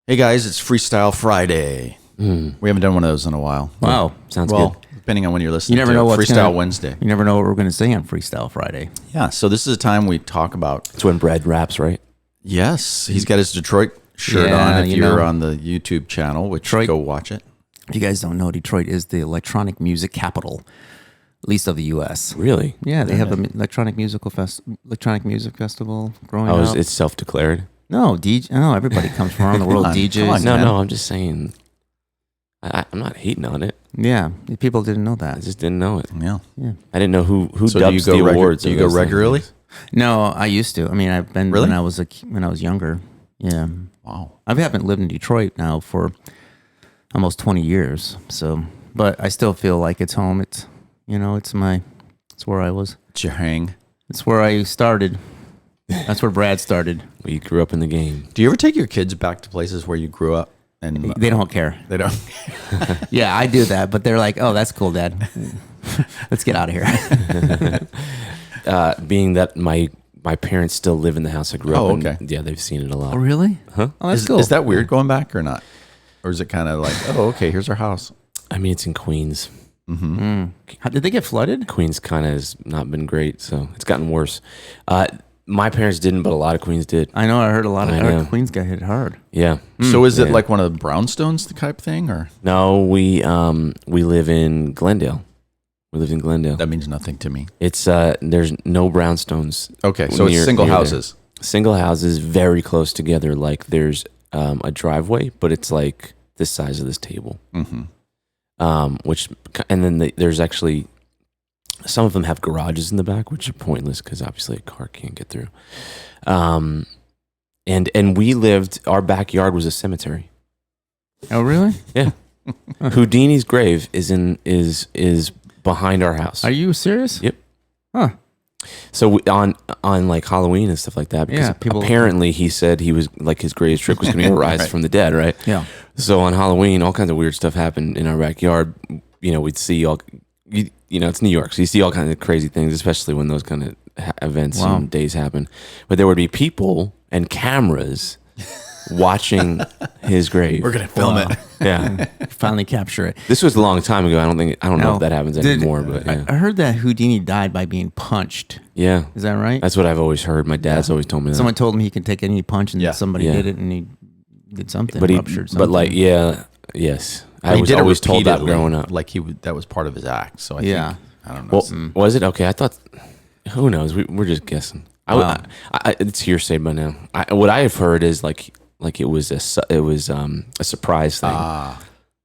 Hey guys, it's Freestyle Friday. We haven't done one of those in a while. Wow, sounds well, good. Depending on when you're listening. You never know what's Freestyle Wednesday. You never know what we're going to say on Freestyle Friday. Yeah, so this is a time we talk about. It's when Brad raps, right? Yes, he's got his Detroit shirt on. If you're on the YouTube channel, which Detroit, go watch it. If you guys don't know, Detroit is the electronic music capital, at least of the U.S. Really? Yeah, they have an electronic music festival growing Oh, up. it's self-declared? No, DJ. No, everybody comes from around the world. DJs. No, I'm just saying. I'm not hating on it. Yeah, people didn't know I that. just didn't know it. Yeah. I didn't know who So dubs the awards. Do you go regularly? No, I used to. I mean, I've been Really? when I was younger. Yeah. Wow. I haven't lived in Detroit now for almost 20 years. So, but I still feel like it's home. It's where I was. It's your hang. It's where I started. That's where Brad started. Well, you grew up in the game. Do you ever take your kids back to places where you grew up? And They don't care. They don't. Yeah, I do that, but they're like, "Oh, that's cool, Dad. Let's get out of here." Being that my parents still live in the house I grew up in. okay. Yeah, they've seen it a lot. Oh, really? Huh? Oh, that's Is, cool. is that weird going back or not? Or is it kind of like, oh, okay, here's our house? I mean, it's in Queens. Did they get flooded? Queens kind of has not been great, so it's gotten worse. My parents didn't, but a lot of Queens did. I know. I heard a lot I of know. Queens got hit hard. Yeah. So is it Yeah. like one of the brownstones type thing, or No, we live in Glendale. We lived in Glendale. that means nothing to me? It's there's no brownstones. Okay, so it's single near there. houses. Single houses very close together. Like there's a driveway, but it's like this size of this table. There's actually some of them have garages in the back, which are pointless because obviously a car can't get through. And we lived. Our backyard was a cemetery. Oh, really? Yeah. Houdini's grave is behind our house. Are you serious? Yep. Huh. So on like Halloween and stuff like that, because apparently he said he was like his greatest trick was going to be a rise from the dead, right? Yeah. So on Halloween, all kinds of weird stuff happened in our backyard. You know, we'd see it's New York, so you see all kinds of crazy things, especially when those kind of events and days happen. But there would be people and cameras watching his grave. We're gonna film it. Yeah. Finally capture it. This was a long time ago. I don't know if that happens anymore, but yeah. I heard that Houdini died by being punched. Yeah. Is that right? That's what I've always heard. My dad's always told me that. Someone told him he could take any punch, and somebody Yeah. did it, and he did something. But ruptured something. but like, yes. I He was did it always told that repeatedly, growing up. like that was part of his act. So I think, I don't know. Well, was it? Okay, I thought, who knows? We're just guessing. Wow. It's hearsay by now. What I have heard is like it was a surprise thing.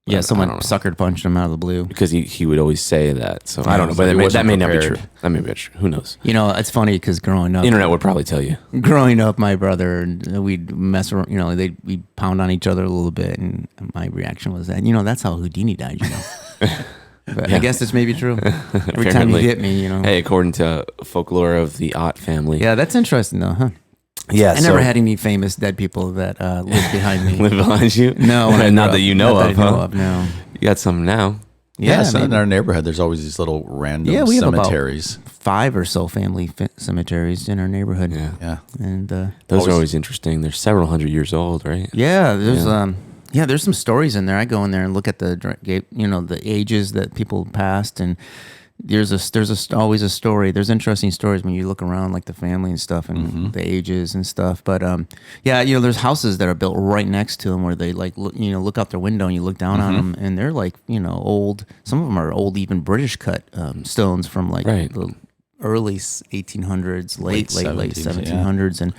Yeah, someone sucker punched him out of the blue. Because he would always say that. So I don't know, but that may not be true. That may be true. Who knows? You know, it's funny because growing up, The internet would probably tell you. Growing up, my brother and we'd mess around. You know, we'd pound on each other a little bit, and my reaction was that, that's how Houdini died. But I guess it's maybe true. Every time you hit me, Hey, according to folklore of the Ott family. Yeah, that's interesting though, huh? Yeah, I never had any famous dead people that lived behind me. Live behind you? No, not that you know of, huh? No. You got some now. Yeah, so in our neighborhood, there's always these little random we have cemeteries. About 5 or so family cemeteries in our neighborhood. Yeah. And those are always interesting. They're several hundred years old, right? Yeah, there's some stories in there. I go in there and look at the ages that people passed, and there's always a story. There's interesting stories when you look around, like the family and stuff, and the ages and stuff. But there's houses that are built right next to them where they look out their window and you look down on them, and they're like old. Some of them are old, even British cut stones from like the early 1800s, late 1700s, and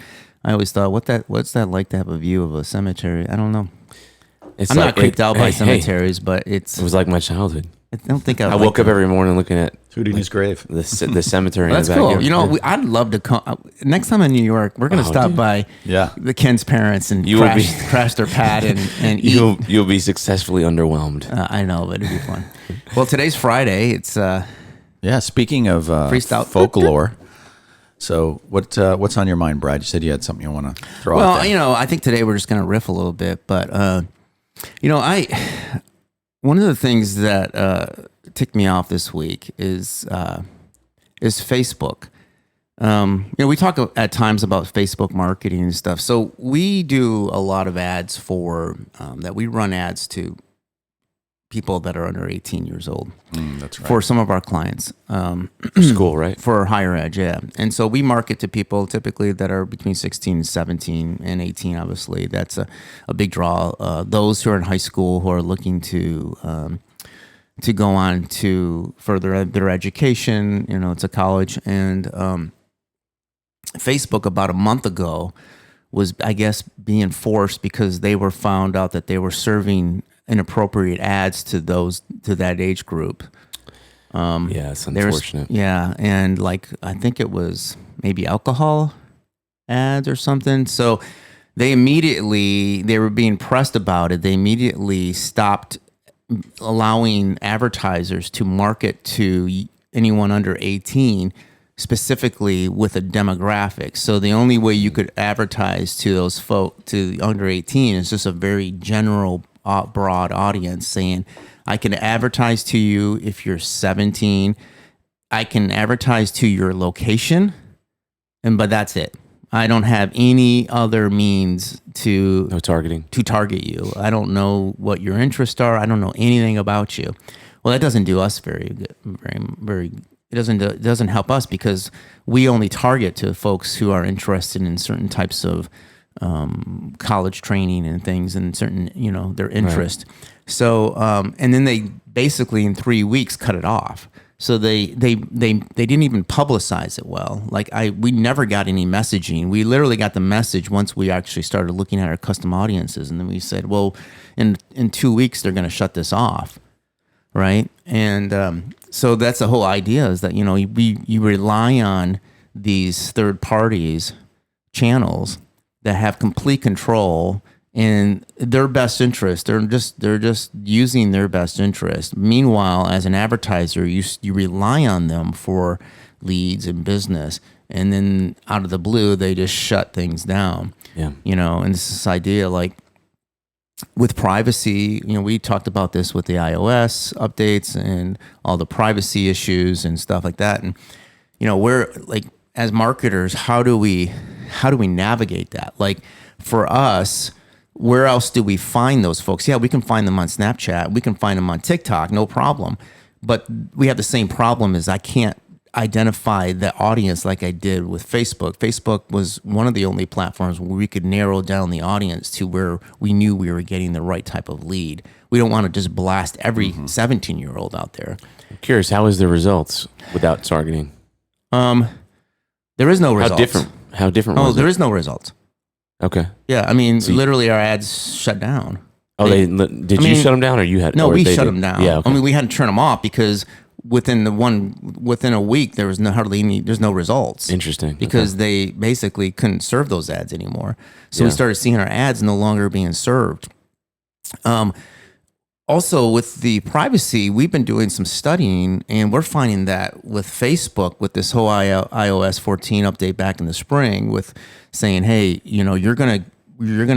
I always thought, what's that like to have a view of a cemetery? I don't know. I'm not creeped out by cemeteries, but it was like my childhood. I don't think I woke up every morning looking at Houdini's grave, the cemetery. That's cool. I'd love to come. Next time in New York, we're going to stop by the Ken's parents and crash their pad and eat. You'll be successfully underwhelmed. I know, but it'd be fun. Well, today's Friday. It's speaking of freestyle folklore. So what's on your mind, Brad? You said you had something you want to throw out there. Well, I think today we're just going to riff a little bit, but one of the things that ticked me off this week is Facebook. We talk at times about Facebook marketing and stuff. So we do a lot of ads for that. We run ads to people that are under 18 years old. That's right. For some of our clients. For school, right? For higher ed, yeah. And so we market to people typically that are between 16 and 17 and 18, obviously. That's a big draw. Those who are in high school who are looking to go on to further their education, to college. And Facebook about a month ago was, I guess, being forced because they were found out that they were serving inappropriate ads to that age group. Yeah, it's unfortunate. And I think it was maybe alcohol ads or something. So they were being pressed about it. They immediately stopped allowing advertisers to market to anyone under 18, specifically with a demographic. So the only way you could advertise to those folk, to under 18, is just a very general, broad audience saying, I can advertise to you if you're 17. I can advertise to your location, but that's it. I don't have any other means to target you. I don't know what your interests are. I don't know anything about you. Well, that doesn't do us very good. It doesn't help us because we only target to folks who are interested in certain types of college training and things and certain, their interest. Right. So, and then they basically in 3 weeks cut it off. So they didn't even publicize it well. We never got any messaging. We literally got the message once we actually started looking at our custom audiences. And then we said, well, in 2 weeks, they're going to shut this off. Right. And, so that's the whole idea is that, you rely on these third parties channels that have complete control in their best interest. They're just using their best interest. Meanwhile, as an advertiser, you rely on them for leads and business, and then out of the blue, they just shut things down. Yeah. And it's this idea with privacy, we talked about this with the iOS updates and all the privacy issues and stuff like that. And, we're as marketers, how do we navigate that? For us, where else do we find those folks? Yeah, we can find them on Snapchat. We can find them on TikTok, no problem. But we have the same problem as I can't identify the audience like I did with Facebook. Facebook was one of the only platforms where we could narrow down the audience to where we knew we were getting the right type of lead. We don't want to just blast every 17-year-old out there. I'm curious, how is the results without targeting? There is no results. How different was it? There is no results. Okay. Yeah, literally our ads shut down. Oh, did you shut them down or you had? No, we shut them down. Yeah, okay. We had to turn them off because within a week there's no results. Interesting. Because they basically couldn't serve those ads anymore. So we started seeing our ads no longer being served. Also with the privacy, we've been doing some studying and we're finding that with Facebook, with this whole iOS 14 update back in the spring, with saying, hey, you're gonna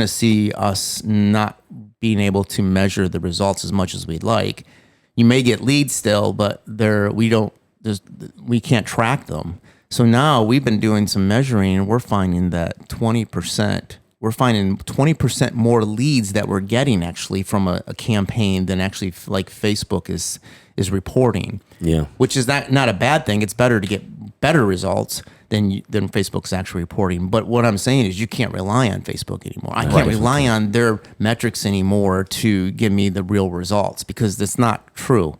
see us not being able to measure the results as much as we'd like. You may get leads still, but we can't track them. So now we've been doing some measuring and we're finding that 20% more leads that we're getting actually from a campaign than actually Facebook is reporting. Yeah. Which is not a bad thing. It's better to get better results than Facebook's actually reporting. But what I'm saying is you can't rely on Facebook anymore. I can't rely on their metrics anymore to give me the real results because that's not true.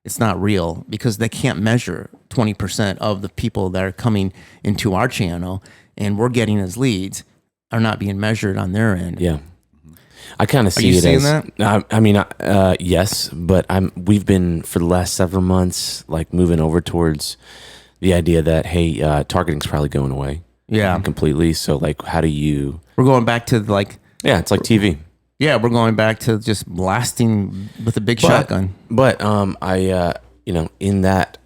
It's not real because they can't measure 20% of the people that are coming into our channel and we're getting as leads are not being measured on their end. Yeah. I kind of see it as that. Yes, but we've been for the last several months moving over towards the idea that targeting's probably going away. Yeah, completely. So how do you? We're going back to it's like TV. Yeah, we're going back to just blasting with a big shotgun. But in that,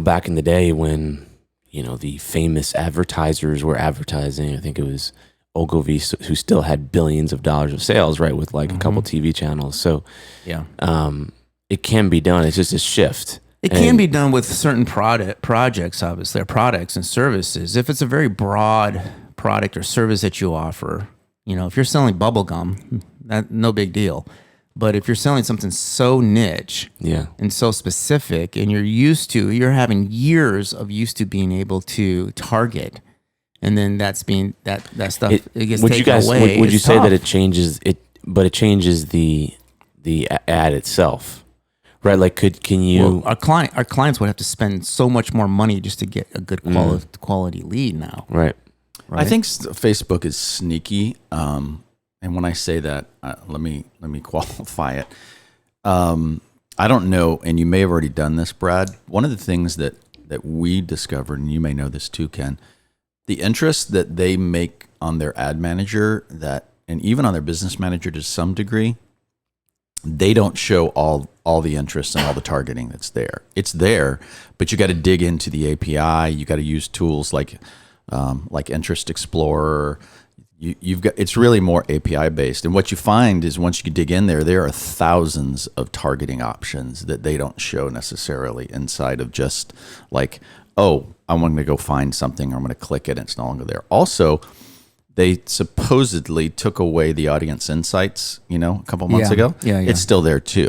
back in the day when the famous advertisers were advertising, I think it was Ogilvy, who still had billions of dollars of sales, right, with a couple TV channels. So yeah, it can be done. It's just a shift. It can be done with certain projects, obviously, or products and services. If it's a very broad product or service that you offer, if you're selling bubble gum, that no big deal. But if you're selling something so niche and so specific, and you're having years of used to being able to target, and then that stuff it gets taken away. Would you say that it changes it? But it changes the ad itself, right? Like, can you? Well, our clients would have to spend so much more money just to get a good quality lead now, right? I think Facebook is sneaky. And when I say that, let me qualify it. I don't know, and you may have already done this, Brad. One of the things that we discovered, and you may know this too, Ken, the interest that they make on their ad manager, and even on their business manager to some degree, they don't show all the interest and all the targeting that's there. It's there, but you got to dig into the API. You got to use tools like Interest Explorer. It's really more API based, and what you find is once you dig in there are thousands of targeting options that they don't show necessarily inside of just like, oh, I want to go find something, or I'm going to click it, and it's no longer there. Also, they supposedly took away the audience insights, a couple months ago. Yeah. It's still there too.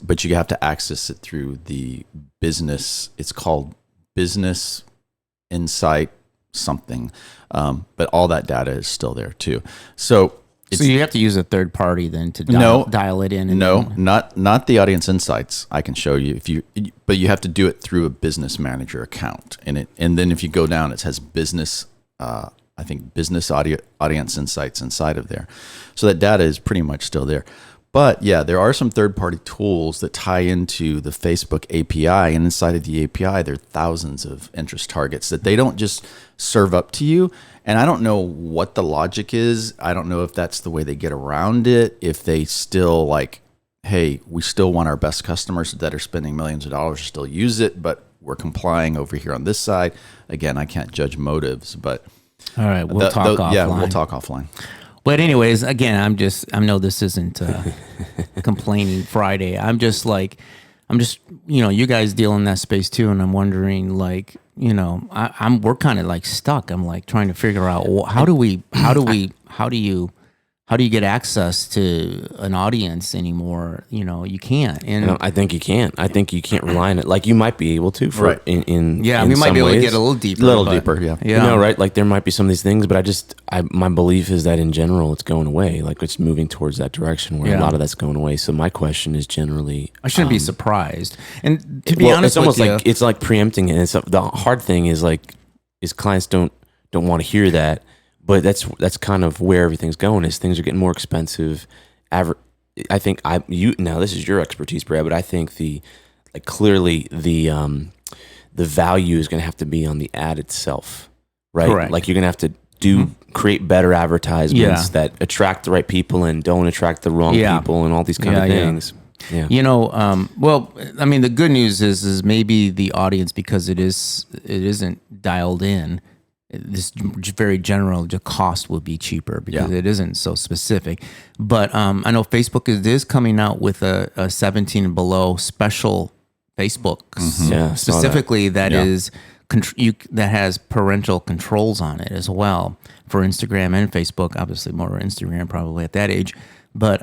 But you have to access it through the business. It's called Business Insight something. But all that data is still there too. So you have to use a third party then to dial it in. Not the audience insights. I can show you but you have to do it through a business manager account, and then if you go down, it has business. I think business audience insights inside of there. So that data is pretty much still there. But yeah, there are some third-party tools that tie into the Facebook API, and inside of the API, there are thousands of interest targets that they don't just serve up to you. And I don't know what the logic is. I don't know if that's the way they get around it, if they still like, hey, we still want our best customers that are spending millions of dollars to still use it, but we're complying over here on this side. Again, I can't judge motives, but... All right, we'll talk offline. Yeah, we'll talk offline. But anyways, again, I know this isn't complaining Friday. You guys deal in that space too, and I'm wondering, like, we're kind of like stuck. I'm like trying to figure out how do you get access to an audience anymore? You can't. And I think you can't. I think you can't rely on it. Like, you might be able to we might be able to get a little deeper. Yeah. Right? Like, there might be some of these things, but my belief is that in general, it's going away. Like, it's moving towards that direction where a lot of that's going away. So my question is generally, I shouldn't be surprised. And to be honest, it's almost like it's like preempting it. And so the hard thing is clients don't want to hear that. But that's kind of where everything's going. Is things are getting more expensive. I think now this is your expertise, Brad, but I think clearly the value is going to have to be on the ad itself, right? Correct. Like, you're going to have to create better advertisements that attract the right people and don't attract the wrong people, and all these kind of things. Yeah. Well, I mean, the good news is maybe the audience, because it isn't dialed in. This very general, the cost will be cheaper because it isn't so specific. But I know Facebook is coming out with a 17 and below special Facebook, specifically that has parental controls on it as well for Instagram and Facebook. Obviously, more Instagram probably at that age, but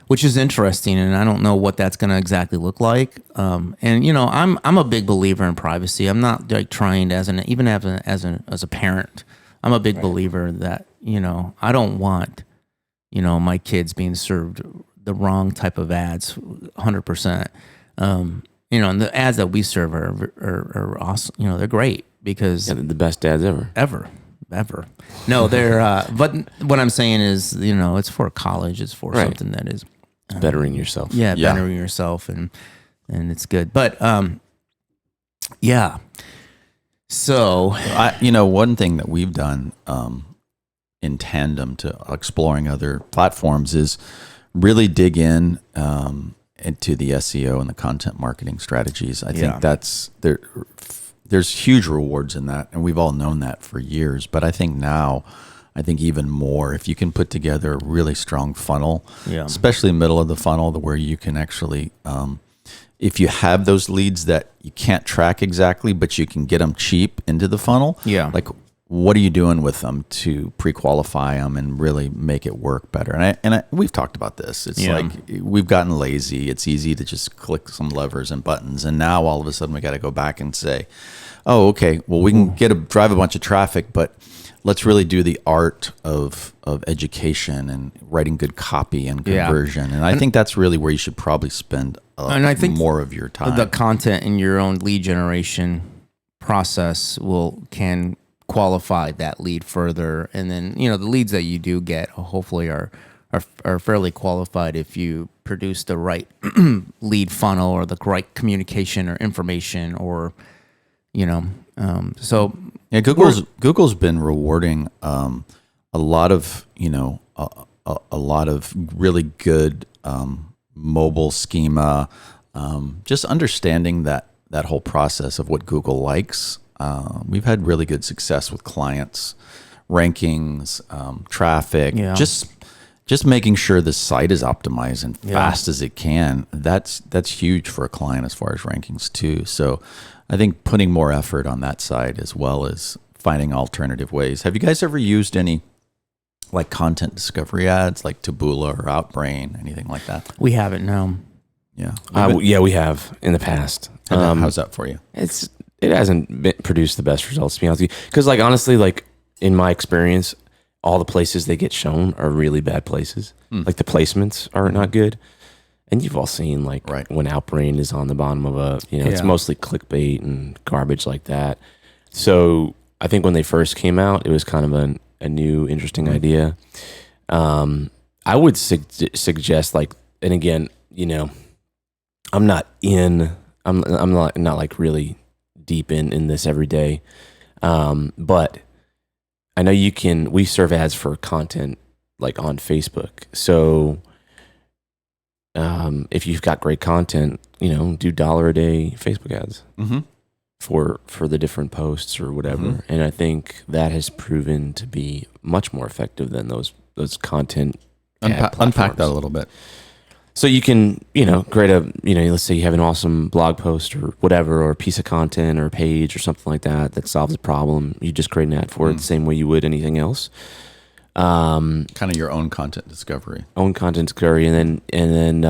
which is interesting, and I don't know what that's going to exactly look like. And I'm a big believer in privacy. I'm not like trying as a parent. I'm a big believer that I don't want my kids being served the wrong type of ads 100%. And the ads that we serve are awesome. They're great because they're the best ads ever. No, they're. But what I'm saying is, it's for college. It's for something that is bettering yourself. Bettering yourself, and it's good. But So one thing that we've done in tandem to exploring other platforms is really dig in into the SEO and the content marketing strategies. I think that's there. There's huge rewards in that, and we've all known that for years. But I think now, even more, if you can put together a really strong funnel, especially middle of the funnel, where you can actually if you have those leads that you can't track exactly, but you can get them cheap into the funnel, like what are you doing with them to pre-qualify them and really make it work better? And we've talked about this. It's like we've gotten lazy. It's easy to just click some levers and buttons, and now all of a sudden we got to go back and say, oh, okay, well we can drive a bunch of traffic, but let's really do the art of education and writing good copy and conversion. And I think that's really where you should probably spend and I think more of your time. The content in your own lead generation process can qualify that lead further. And then, the leads that you do get hopefully are fairly qualified if you produce the right lead funnel or the right communication or information or, so. Yeah, Google's been rewarding a lot of a lot of really good mobile schema, just understanding that whole process of what Google likes. We've had really good success with clients, rankings, traffic, just making sure the site is optimized and fast as it can. That's huge for a client as far as rankings too. So I think putting more effort on that side as well as finding alternative ways. Have you guys ever used any like content discovery ads like Taboola or Outbrain, anything like that? We haven't, no. Yeah. We have in the past. How's that for you? It hasn't produced the best results, to be honest with you. Because, like, in my experience, all the places they get shown are really bad places. Like, the placements are not good. And you've all seen, like, when Outbrain is on the bottom of it's mostly clickbait and garbage like that. So I think when they first came out, it was kind of a new, interesting idea. I would suggest, like, and again, I'm not like really deep in this every day. But I know we serve ads for content like on Facebook. So if you've got great content, do $1 a day Facebook ads for the different posts or whatever. And I think that has proven to be much more effective than those content Unpack that a little bit. So you can, create let's say you have an awesome blog post or whatever, or a piece of content or a page or something like that solves a problem. You just create an ad for it the same way you would anything else. Kind of your own content discovery. And then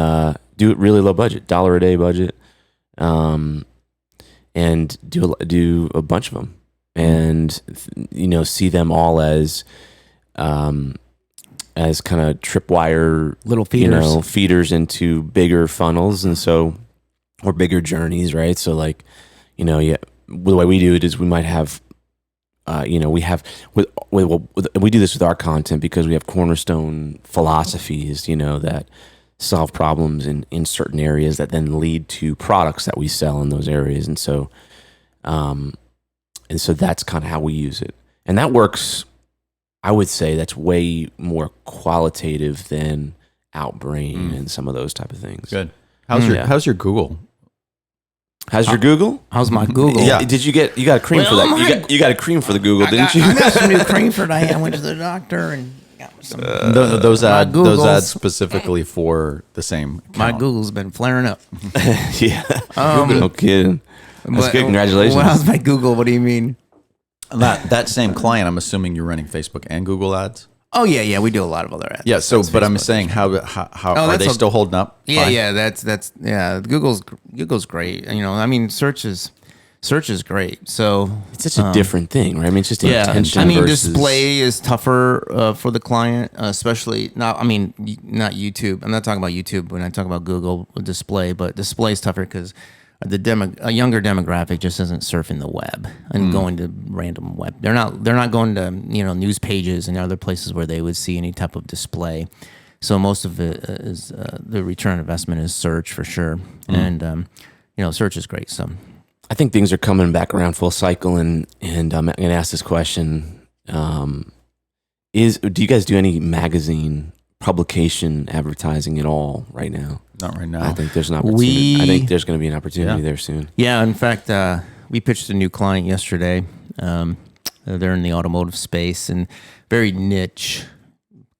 do it really low budget, $1 a day budget, and do a bunch of them, and see them all as kind of tripwire little feeders, feeders into bigger funnels, and so, or bigger journeys, right? So like, the way we do it is we might have, we do this with our content because we have cornerstone philosophies, that solve problems in certain areas that then lead to products that we sell in those areas. And so that's kind of how we use it. And that works. I would say that's way more qualitative than Outbrain and some of those type of things. Good. How's your Google? How's your Google? How's my Google? Yeah. Did you got a cream for that? You got a cream for the Google, didn't you? I got some new cream for that. I went to the doctor and got some. Those ads specifically for the same account. My Google's been flaring up. Yeah. No kidding. That's good. Congratulations. How's my Google? What do you mean? That same client, I'm assuming you're running Facebook and Google ads. Oh yeah, we do a lot of other ads. Yeah, so but Facebook. I'm saying how are they still holding up? Yeah, fine? That's Google's great. Search is great. So it's such a different thing, right? I mean, it's just intention. Display is tougher for the client, especially not YouTube. I'm not talking about YouTube when I talk about Google display, but display is tougher because a younger demographic just isn't surfing the web and going to random web. They're not going to news pages and other places where they would see any type of display. So most of it is the return on investment is search for sure, and search is great. So I think things are coming back around full cycle, and I'm going to ask this question: do you guys do any magazine publication advertising at all right now? Not right now. I think there's an opportunity. I think there's going to be an opportunity there soon. Yeah, in fact, we pitched a new client yesterday. They're in the automotive space and very niche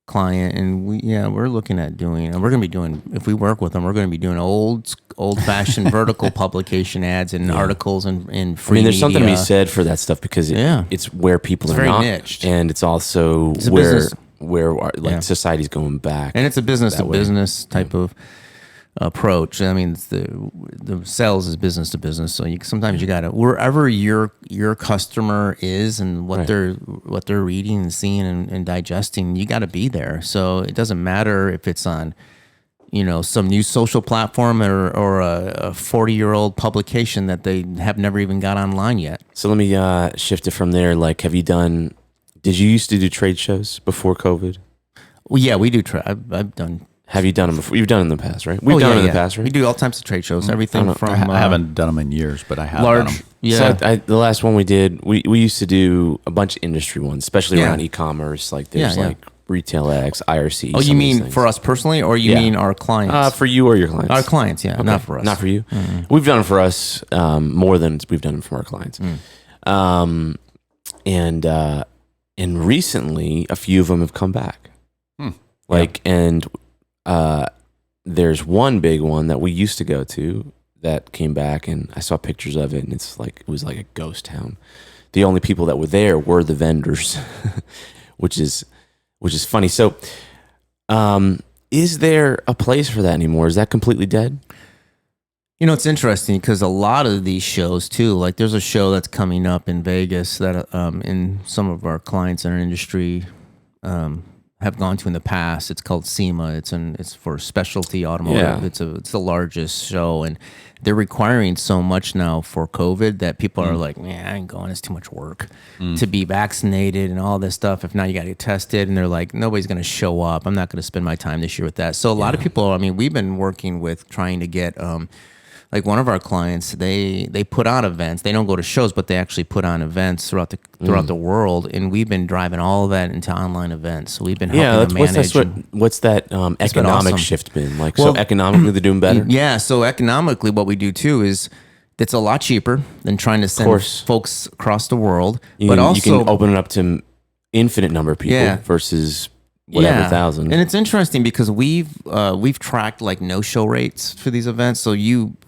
client, and we're looking at doing, and we're going to be doing, if we work with them, we're going to be doing old-fashioned vertical publication ads and articles and free there's something to be media. said for that stuff because it's where people are very not, niched. and it's also It's a where business. society's going back, And it's a business to way. business type of approach. I mean, it's the sales is business to business. So sometimes you got to, wherever your customer is and what they're reading and seeing and digesting, you got to be there. So it doesn't matter if it's on, some new social platform or a 40-year-old publication that they have never even got online yet. So let me shift it from there. Like, did you used to do trade shows before COVID? Well, yeah, we do. I've done. Have you done them before? You've done them in the past, right? We've done them in the past, right? We do all types of trade shows. Everything from I haven't done them in years, but I have large. done them. Yeah, So the last one we did, we used to do a bunch of industry ones, especially around e-commerce. Like there's like Retail X, Ayres. Oh, you mean for us personally, or you mean our clients? For you or your clients? Our clients, yeah, not for us. Not for you. We've done it for us more than we've done it for our clients. And recently, a few of them have come back. There's one big one that we used to go to that came back, and I saw pictures of it, and it was like a ghost town. The only people that were there were the vendors, which is funny. So, is there a place for that anymore? Is that completely dead? It's interesting because a lot of these shows too, like there's a show that's coming up in Vegas that in some of our clients in our industry have gone to in the past. It's called SEMA. It's for specialty automotive. Yeah. It's the largest show, and they're requiring so much now for COVID that people are like, man, I ain't going. It's too much work to be vaccinated and all this stuff. If not, you got to get tested, and they're like, nobody's going to show up. I'm not going to spend my time this year with that. So a lot of people. We've been working with trying to get. Like one of our clients, they put on events. They don't go to shows, but they actually put on events throughout the world. And we've been driving all of that into online events. So we've been helping them manage. What's that economic shift been like? So economically, they're doing better. Yeah. So economically, what we do too is it's a lot cheaper than trying to send folks across the world. But also, you can open it up to infinite number of people versus whatever thousand. And it's interesting because we've tracked like no-show rates for these events. So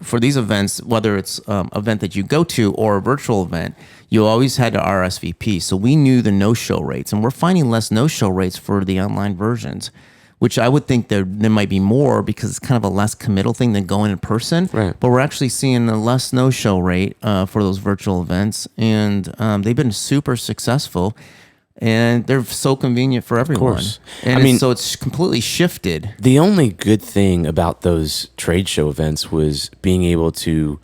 for these events, whether it's event that you go to or a virtual event, you always had to RSVP. So we knew the no-show rates, and we're finding less no-show rates for the online versions, which I would think there might be more because it's kind of a less committal thing than going in person. Right. But we're actually seeing a less no-show rate for those virtual events, and they've been super successful. And they're so convenient for everyone. Of course. And so it's completely shifted. The only good thing about those trade show events was being able to,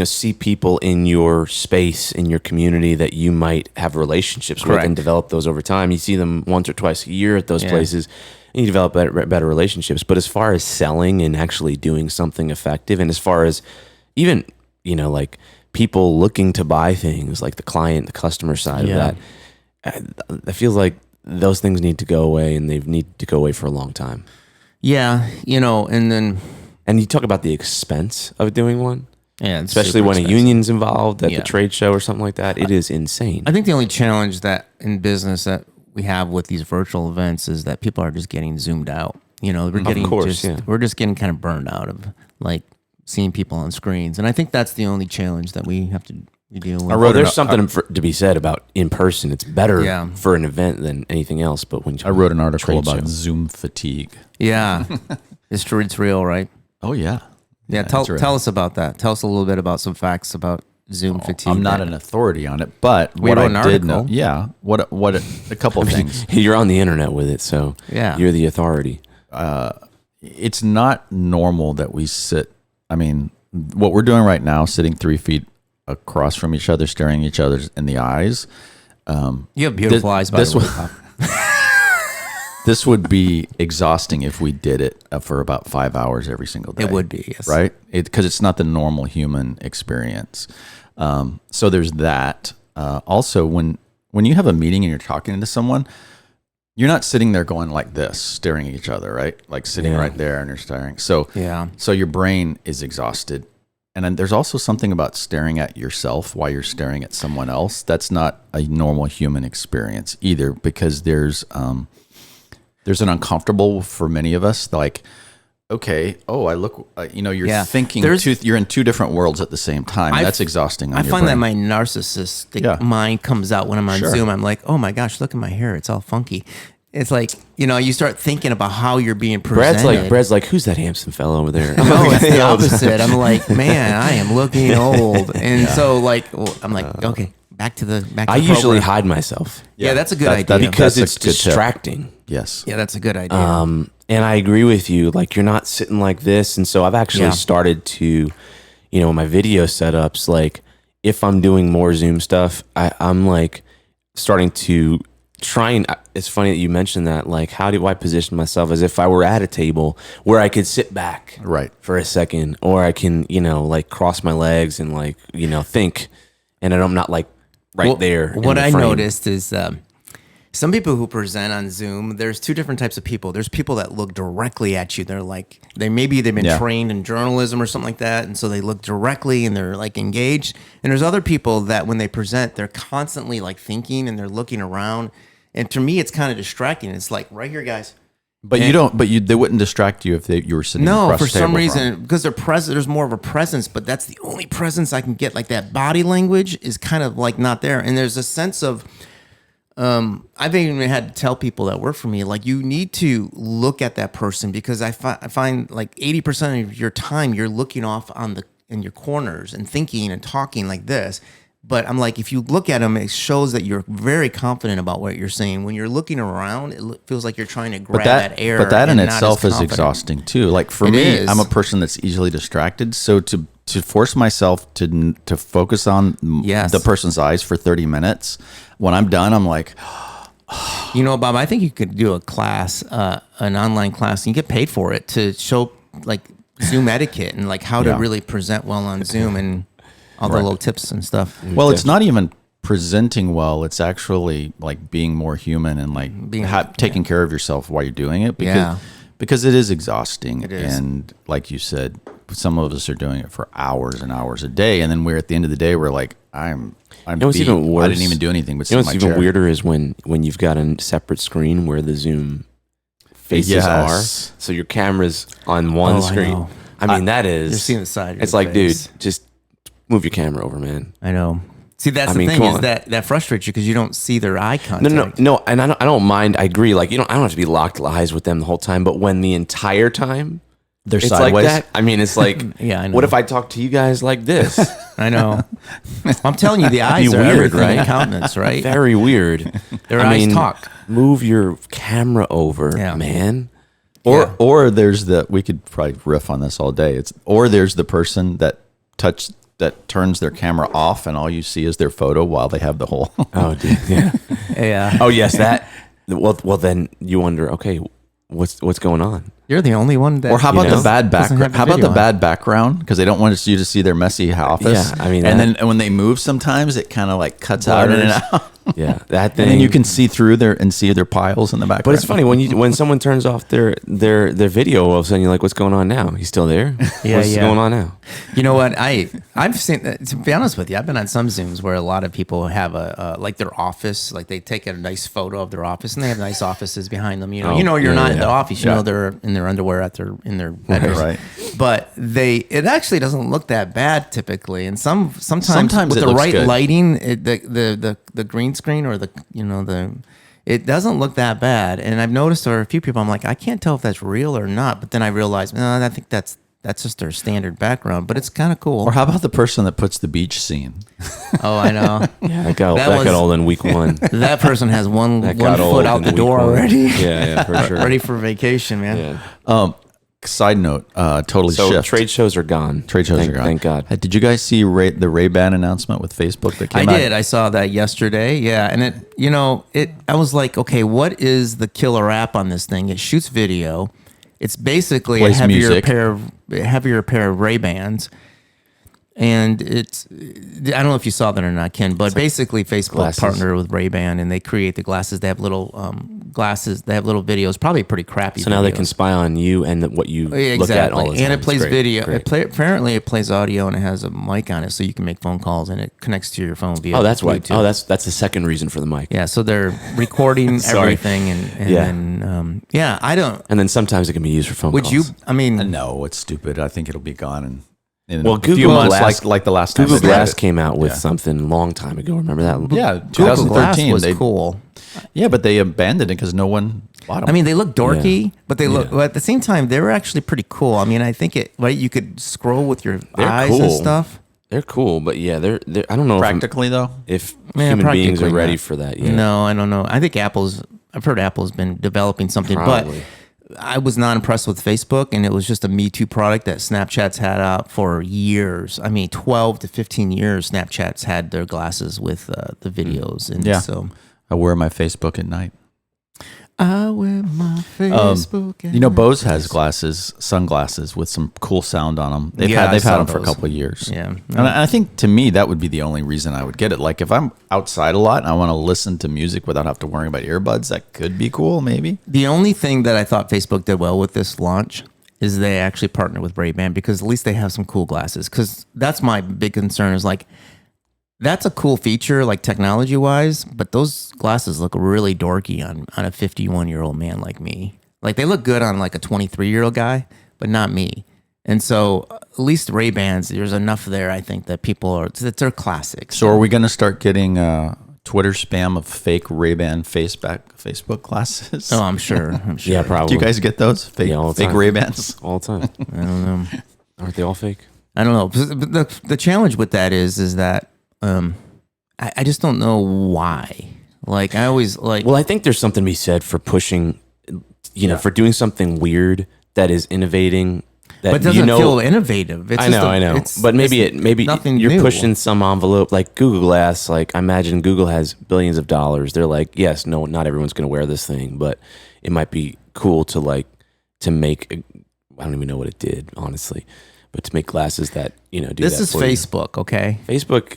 see people in your space, in your community that you might have relationships with and develop those over time. You see them once or twice a year at those places, and you develop better relationships. But as far as selling and actually doing something effective, and as far as even, like people looking to buy things, like the client, the customer side of that, I feel like those things need to go away, and they need to go away for a long time. Yeah, and you talk about the expense of doing one. Yeah, especially when a union's involved at the trade show or something like that. It is insane. I think the only challenge that in business that we have with these virtual events is that people are just getting zoomed out. We're just getting kind of burned out of like seeing people on screens, and I think that's the only challenge that we have to. There's something to be said about in person. It's better for an event than anything else. But when I wrote an article about Zoom fatigue. Yeah, it's true. It's real, right? Oh yeah. Yeah. Tell us about that. Tell us a little bit about some facts about Zoom fatigue. I'm not an authority on it, but what I did know. Yeah. What a couple of things. You're on the internet with it, so you're the authority. It's not normal that we sit. What we're doing right now, sitting 3 feet across from each other, staring each other in the eyes. You have beautiful eyes, by the way. This would be exhausting if we did it for about 5 hours every single day. It would be, yes. Right? Because it's not the normal human experience. So there's that. Also, when you have a meeting and you're talking to someone, you're not sitting there going like this, staring at each other, right? Like sitting right there and you're staring. So your brain is exhausted. And then there's also something about staring at yourself while you're staring at someone else. That's not a normal human experience either, because there's There's an uncomfortable for many of us, like, okay, I look, you're thinking, you're in two different worlds at the same time. That's exhausting. I find that my narcissistic mind comes out when I'm on Zoom. I'm like, oh my gosh, look at my hair. It's all funky. It's like, you start thinking about how you're being presented. Brad's like, who's that handsome fellow over there? No, it's the opposite. I'm like, man, I am looking old. And so I'm like, okay, back to the I usually hide myself. Yeah, that's a good idea. Because it's distracting. Tip. Yes. Yeah, that's a good idea. And I agree with you. Like, you're not sitting like this. And so I've actually started to, my video setups, like, if I'm doing more Zoom stuff, I'm like starting to it's funny that you mentioned that. Like, how do I position myself as if I were at a table where I could sit back for a second, or I can, like cross my legs and like, think, and I'm not like there. What I noticed is some people who present on Zoom, there's two different types of people. There's people that look directly at you. They're like, they've been trained in journalism or something like that. And so they look directly and they're like engaged. And there's other people that when they present, they're constantly like thinking and they're looking around. And to me, it's kind of distracting. It's like, right here, guys. But they wouldn't distract you if you were sitting across the table. No, for some reason, because there's more of a presence, but that's the only presence I can get. Like, that body language is kind of like not there. And there's a sense of, I've even had to tell people that work for me, like, you need to look at that person, because I find like 80% of your time you're looking off in your corners and thinking and talking like this. But I'm like, if you look at them, it shows that you're very confident about what you're saying. When you're looking around, it feels like you're trying to grab that air. But that in itself is exhausting too. Like, for me, I'm a person that's easily distracted. So to force myself to focus on the person's eyes for 30 minutes, when I'm done, I'm like, Bob, I think you could do a class, an online class, and you get paid for it, to show like Zoom etiquette and like how to really present well on Zoom and all the little tips and stuff. Well, it's not even presenting well. It's actually like being more human and like taking care of yourself while you're doing it. Because it is exhausting. It is. And like you said, some of us are doing it for hours and hours a day. And then we're at the end of the day, we're like, I'm what's even worse? I didn't even do anything but sit in my chair. What's even weirder is when you've got a separate screen where the Zoom faces are. So your camera's on one screen. I mean, that is... You're seeing the side of It's like, face. Dude, just... move your camera over, man. I know. See, that's the thing, is that frustrates you because you don't see their eye contact. No, and I don't mind. I agree. Like, I don't have to be locked eyes with them the whole time. But when the entire time they're it's sideways, like that. I mean, it's like, I know. What if I talk to you guys like this? I know. I'm telling you, the eyes are weird, everything, right? In countenance, right? Very weird. Their eyes talk. Move your camera over, man. Or there's we could probably riff on this all day. Or there's the person that turns their camera off and all you see is their photo while they have the hole. Oh, dude. Yeah. Oh, yes. That. Well, then you wonder, okay, what's going on? You're the only one that. Or how about the bad background? How about the bad background? Because they don't want you to see their messy office. Yeah, I mean, and then when they move, sometimes it kind of like cuts out in and out. Yeah, that thing. And then you can see through their piles in the background. But it's funny when someone turns off their video, all of a sudden you're like, "What's going on now? He's still there? What's going on now?" You know what? I've seen. To be honest with you, I've been on some Zooms where a lot of people have like their office, like they take a nice photo of their office, and they have nice offices behind them. You're not in the office. You know they're in their underwear in their bedroom. Right. But it actually doesn't look that bad typically, and sometimes with it the looks right good. lighting, the green screen or it doesn't look that bad. And I've noticed there are a few people I'm like, I can't tell if that's real or not. But then I realized, no, I think that's just their standard background. But it's kind of cool. Or how about the person that puts the beach scene? Oh, I know. Yeah, that got old in week one. That person has one foot out the door already. Yeah, for sure. Ready for vacation, man. Yeah. Side note, totally shift. So trade shows are gone. Thank God. Did you guys see the Ray-Ban announcement with Facebook that came out? I did. I saw that yesterday. Yeah, and I was like, okay, what is the killer app on this thing? It shoots video. It's basically a heavier pair of Ray-Bans. And I don't know if you saw that or not, Ken, but basically Facebook partnered with Ray-Ban and they create the glasses. They have little glasses. They have little videos, probably pretty crappy. So now they can spy on you and what you look at all the time. And it plays Great, video. great. Apparently it plays audio and it has a mic on it, so you can make phone calls and it connects to your phone via that's Bluetooth. why. Oh, that's the second reason for the mic. Yeah, so they're recording everything and then I don't. And then sometimes it can be used for phone calls. Would you? I mean, no, it's stupid. I think it'll be gone in well, a Google few months, Glass, like the last time. Google Glass came out with something a long time ago. Remember that? Yeah, Google 2013 Glass was cool. Yeah, but they abandoned it because no one bought them. I mean, they look dorky, but they look. But at the same time, they were actually pretty cool. I mean, I think you could scroll with your eyes cool. and stuff. They're cool, but they're I don't know practically if human beings are ready for that yet. No, I don't know. I think I've heard Apple's been developing something, Probably. but I was not impressed with Facebook, and it was just a Me Too product that Snapchat's had out for years. I mean, 12 to 15 years, Snapchat's had their glasses with the videos. And so I wear my Facebook at night. I wear my Facebook at night. Bose has sunglasses with some cool sound on them. They've had them for a couple of years. Yeah. And I think to me, that would be the only reason I would get it. Like if I'm outside a lot and I want to listen to music without having to worry about earbuds, that could be cool, maybe. The only thing that I thought Facebook did well with this launch is they actually partnered with Ray-Ban, because at least they have some cool glasses. Because that's my big concern is like, that's a cool feature, like technology-wise, but those glasses look really dorky on a 51-year-old man like me. Like they look good on like a 23-year-old guy, but not me. And so at least Ray-Bans, there's enough there, I think, that they're classics. So are we going to start getting Twitter spam of fake Ray-Ban Facebook glasses? Oh, I'm sure. Yeah, probably. Do you guys get those? Fake Ray-Bans? All the time. I don't know. Aren't they all fake? I don't know. But the challenge with that is that I just don't know why. Like I always like. Well, I think there's something to be said for pushing, for doing something weird that is innovating. That but it doesn't feel innovative. It's I know. But maybe you're new. pushing some envelope, like Google Glass. Like I imagine Google has billions of dollars. They're like, yes, no, not everyone's going to wear this thing, but it might be cool to make. I don't even know what it did, honestly. But to make glasses that, do this that is for Facebook, okay? Facebook,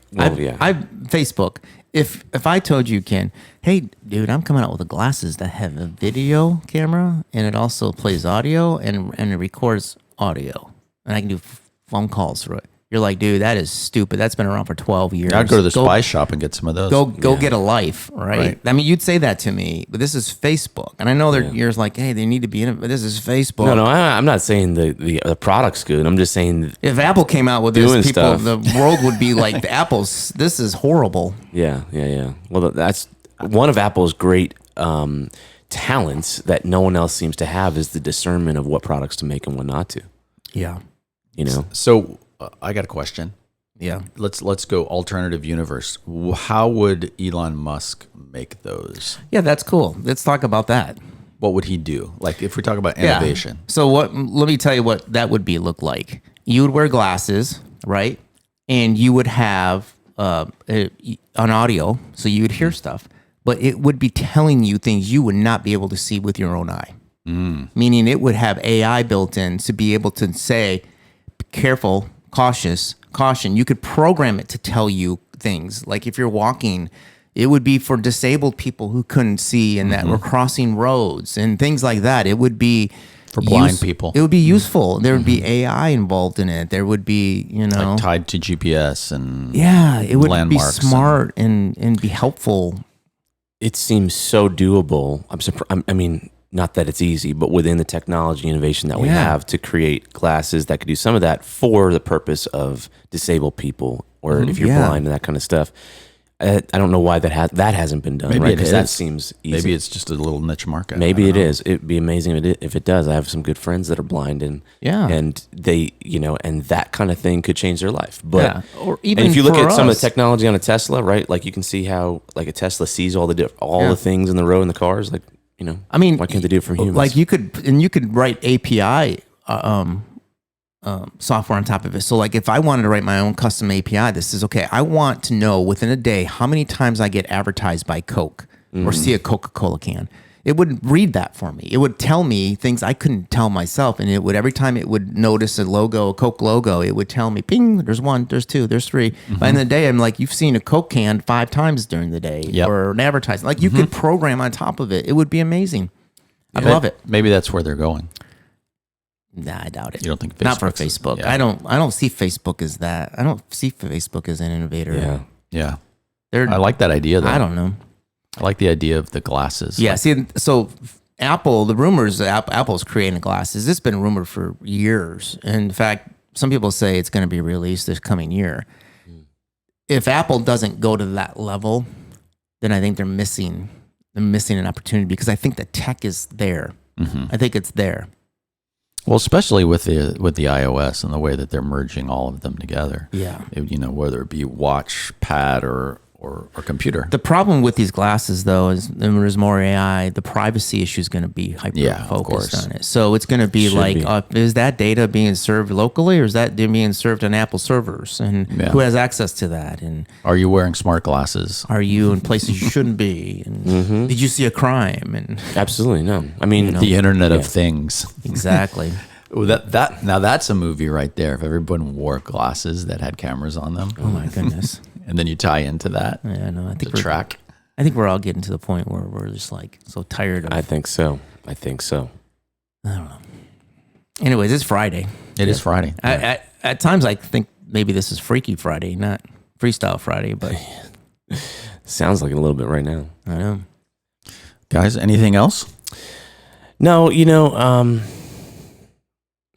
Facebook. If I told you, Ken, hey, dude, I'm coming out with the glasses that have a video camera and it also plays audio and it records audio and I can do phone calls through it. You're like, dude, that is stupid. That's been around for 12 years. I'd go to the spy shop and get some of those. Go get a life, right? I mean, you'd say that to me, but this is Facebook. And I know you're like, hey, they need to be in it, but this is Facebook. No, I'm not saying the product's good. I'm just saying if Apple came out with this, the world would be like, the Apple's, this is horrible. Yeah. Well, that's one of Apple's great talents that no one else seems to have is the discernment of what products to make and what not to. Yeah. So I got a question. Yeah. Let's go alternative universe. How would Elon Musk make those? Yeah, that's cool. Let's talk about that. What would he do? Like if we talk about innovation. Yeah. So let me tell you what that would look like. You would wear glasses, right? And you would have an audio, so you would hear stuff, but it would be telling you things you would not be able to see with your own eye. Meaning it would have AI built in to be able to say, careful, caution. You could program it to tell you things. Like if you're walking, it would be for disabled people who couldn't see and that were crossing roads and things like that. It would be for blind people. It would be useful. There would be AI involved in it. There would be, like tied to GPS and it would be landmarks smart and be helpful. It seems so doable. I'm surprised. I mean, not that it's easy, but within the technology innovation that we have to create glasses that could do some of that for the purpose of disabled people or if you're blind and that kind of stuff. I don't know why that hasn't been done. Maybe right? it is. That seems easy. Maybe it's just a little niche market. Maybe it is. It'd be amazing if it does. I have some good friends that are blind and they and that kind of thing could change their life. But or even and if you look at some of the us. technology on a Tesla, right? Like you can see how like a Tesla sees all the things in the road in the cars. Like I mean, why can't they do it for humans? Like you could write API software on top of it. So like if I wanted to write my own custom API, this is okay. I want to know within a day how many times I get advertised by Coke or see a Coca-Cola can. it would read that for me. It would tell me things I couldn't tell myself. And it would, every time it would notice a logo, a Coke logo, it would tell me, ping, there's 1, there's 2, there's 3. By the end of the day, I'm like, you've seen a Coke can 5 times during the day or an advertising. Like you could program on top of it. It would be amazing. I'd love it. Maybe that's where they're going. Nah, I doubt it. You don't think not for Facebook? Yeah. I don't see Facebook as that. I don't see Facebook as an innovator. Yeah. I like that idea though. I don't know. I like the idea of the glasses. Yeah. See, so Apple, the rumors that Apple's creating glasses. It's been rumored for years. And in fact, some people say it's going to be released this coming year. If Apple doesn't go to that level, then I think they're missing an opportunity because I think the tech is there. I think it's there. Well, especially with the iOS and the way that they're merging all of them together. Yeah. Whether it be watch, pad, or computer. The problem with these glasses, though, is there's more AI. The privacy issue is going to be hyper-focused on it. So it's going to be is that data being served locally or is that being served on Apple servers? And who has access to that? And are you wearing smart glasses? Are you in places you shouldn't be? And did you see a crime? And absolutely no. I mean, the Internet of Things. Exactly. Now that's a movie right there. If everyone wore glasses that had cameras on them. Oh my goodness. And then you tie into that. Yeah, no, I think track. I think we're all getting to the point where we're just like so tired of. I think so. I don't know. Anyways, it's Friday. It is Friday. At times, I think maybe this is Freaky Friday, not Freestyle Friday, but sounds like it a little bit right now. I know. Guys, anything else? No,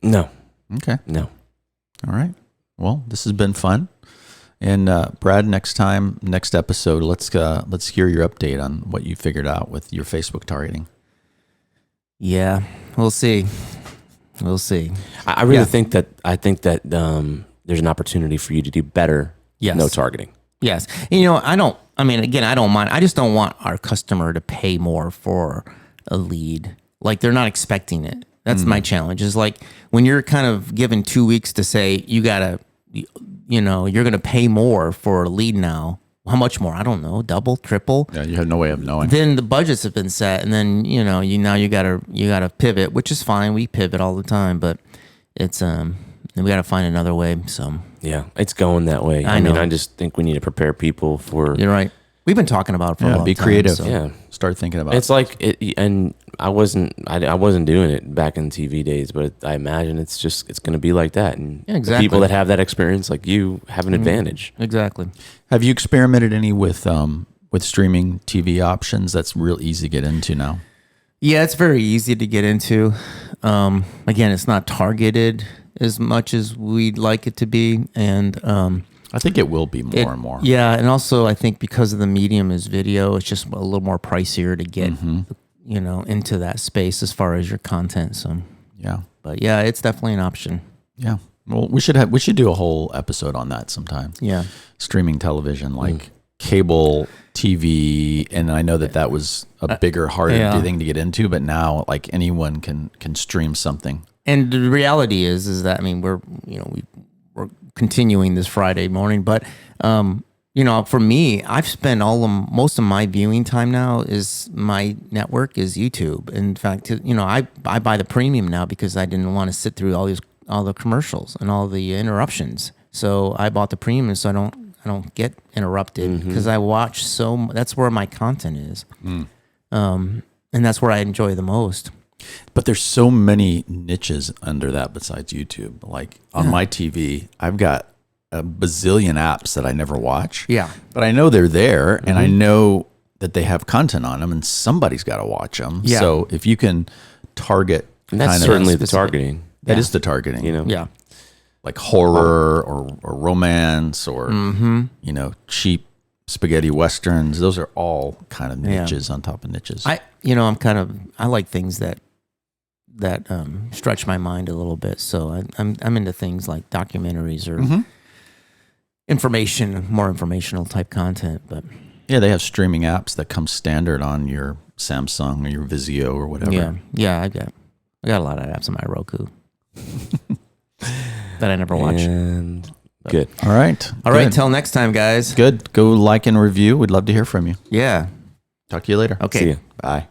no. Okay. No. All right. Well, this has been fun. And Brad, next episode, let's hear your update on what you figured out with your Facebook targeting. Yeah, we'll see. I really think that there's an opportunity for you to do better. Yes. No targeting. Yes. And, I don't mind. I just don't want our customer to pay more for a lead. Like they're not expecting it. That's my challenge. Is like when you're kind of given 2 weeks to say you're going to pay more for a lead now. How much more? I don't know. Double, triple. Yeah, you have no way of knowing. Then the budgets have been set, and then you gotta pivot, which is fine. We pivot all the time, but it's we gotta find another way. So yeah, it's going that way. I mean, I just think we need to prepare people for. You're right. We've been talking about it for a long time. Be creative. So. Yeah, start thinking about it. It's like it, and I wasn't doing it back in TV days, but I imagine it's going to be like that. And exactly. People that have that experience, like you, have an advantage. Exactly. Have you experimented any with streaming TV options? That's real easy to get into now. Yeah, it's very easy to get into. Again, it's not targeted as much as we'd like it to be, and I think it will be more and more. Yeah, and also I think because of the medium is video, it's just a little more pricier to get into that space as far as your content. So yeah, but yeah, it's definitely an option. Yeah, well, we should do a whole episode on that sometime. Yeah, streaming television, like cable TV, and I know that was a bigger, harder thing to get into, but now like anyone can stream something. And the reality is that we're continuing this Friday morning, but for me, I've spent most of my viewing time now is my network is YouTube. In fact, I buy the premium now because I didn't want to sit through all the commercials and all the interruptions. So I bought the premium so I don't get interrupted because I watch that's where my content is. And that's where I enjoy the most. But there's so many niches under that besides YouTube. Like on my TV, I've got a bazillion apps that I never watch. Yeah. But I know they're there and I know that they have content on them and somebody's got to watch them. Yeah. So if you can target and that's certainly the targeting. That is the targeting. Yeah. Like horror or romance or cheap spaghetti westerns. Those are all kind of niches on top of niches. I like things that stretch my mind a little bit. So I'm into things like documentaries or more informational type content. But yeah, they have streaming apps that come standard on your Samsung or your Vizio or whatever. Yeah, I got a lot of apps on my Roku that I never watch. And good. All right. Till next time, guys. Good. Go like and review. We'd love to hear from you. Yeah. Talk to you later. Okay. See ya. Bye.